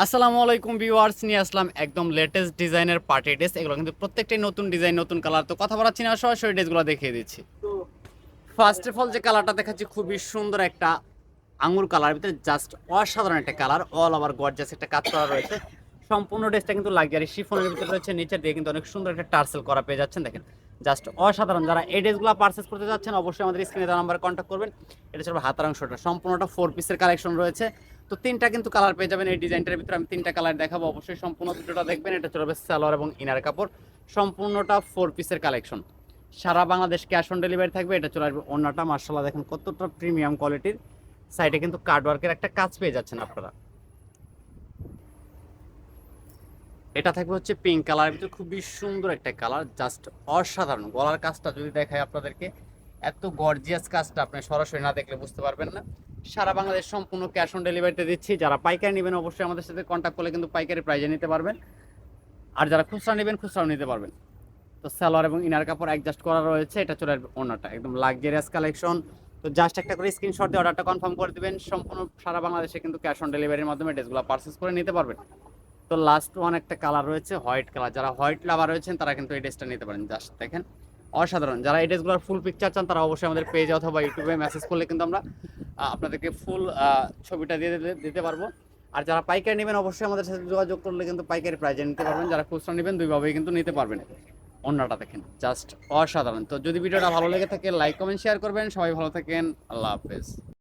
আসসালামু আলাইকুম ভিউয়ার্স, নিয়ে আসলাম একদম লেটেস্ট ডিজাইনের পার্টি ড্রেস। এগুলো কিন্তু প্রত্যেকটাই নতুন ডিজাইন, নতুন কালার। তো কথা বলাচ্ছি না, সরাসরি ড্রেসগুলো দেখিয়ে দিচ্ছি। ফার্স্ট অফ অল যে কালারটা দেখাচ্ছি, খুবই সুন্দর একটা আঙুর কালার ভিতরে, জাস্ট অসাধারণ একটা কালার। অল ওভার গর্জিয়াস একটা কাজ করা রয়েছে। সম্পূর্ণ ড্রেসটা কিন্তু লাক্সারি শিফনের ভিতরে রয়েছে। নিচের দিয়ে কিন্তু অনেক সুন্দর একটা টার্সেল করা পেয়ে যাচ্ছেন, দেখেন জাস্ট অসাধারণ। যারা এই ড্রেসগুলো পারচেস করতে যাচ্ছেন, অবশ্যই আমাদের স্ক্রিনে দেওয়া নাম্বারে কন্ট্যাক্ট করবেন। এটা ছিল হাতার অংশটা, সম্পূর্ণটা 4 পিসের কালেকশন রয়েছে। তো তিনটা কিন্তু কালার পেয়ে যাবেন এই ডিজাইনটার ভিতরে। আমি তিনটা কালার দেখাবো, অবশ্যই সম্পূর্ণ ভিডিওটা দেখবেন। এটা চলবে সালোয়ার এবং ইনার কাপড়, সম্পূর্ণটা 4 পিসের কালেকশন। সারা বাংলাদেশ ক্যাশ অন ডেলিভারি থাকবে। এটা চলে আসবে ওন্নাটা, মার্শাল্লাহ দেখেন কতটা প্রিমিয়াম কোয়ালিটির। সাইডে কিন্তু কার্ড ওয়ার্কের একটা কাজ পেয়ে যাচ্ছেন আপনারা। এটা থাকবে হচ্ছে পিঙ্ক কালারের ভিতরে, খুবই সুন্দর একটা কালার, জাস্ট অসাধারণ। গলার কাজটা যদি দেখায় আপনাদেরকে, এত গর্জিয়াস কাজটা আপনি সরাসরি না দেখলে বুঝতে পারবেন না। সারা বাংলাদেশ সম্পূর্ণ ক্যাশ অন ডেলিভারিতে দিচ্ছি। যারা পাইকারি নেবেন, অবশ্যই আমাদের সাথে কন্ট্যাক্ট করলে কিন্তু পাইকারি প্রাইজে নিতে পারবেন। আর যারা খুচরা নেবেন, খুচরাও নিতে পারবেন। তো সালোয়ার এবং ইনার কাপড় অ্যাডজাস্ট করা রয়েছে। এটা চলে আসবে ওনাটা, একদম লাক্সারিয়াস কালেকশন। তো জাস্ট একটা করে স্ক্রিনশট দিয়ে অর্ডারটা কনফার্ম করে দিবেন। সম্পূর্ণ সারা বাংলাদেশে কিন্তু ক্যাশ অন ডেলিভারির মাধ্যমে ড্রেসগুলো পারচেস করে নিতে পারবেন। তো লাস্ট ওয়ান একটা কালার রয়েছে হোয়াইট কালার। যারা হোয়াইট লাভার রয়েছেন, তারা কিন্তু এই ড্রেসটা নিতে পারেন। জাস্ট দেখেন অসাধারণ। যারা এই ড্রেসগুলোর ফুল পিকচার চান, তারা অবশ্যই আমাদের পেজে অথবা ইউটিউবে মেসেজ করলে কিন্তু আমরা আপনাদেরকে ফুল ছবিটা দিয়ে দিতে পারবো। আর যারা পাইকারি নেবেন, অবশ্যই আমাদের সাথে যোগাযোগ করলে কিন্তু পাইকারি প্রাইজে নিতে পারবেন। যারা খুচরা নেবেন, দুইভাবেই কিন্তু নিতে পারবেন। অন্যটা দেখেন জাস্ট অসাধারণ। তো যদি ভিডিওটা ভালো লেগে থাকে, লাইক কমেন্ট শেয়ার করবেন। সবাই ভালো থাকেন, আল্লাহ হাফেজ।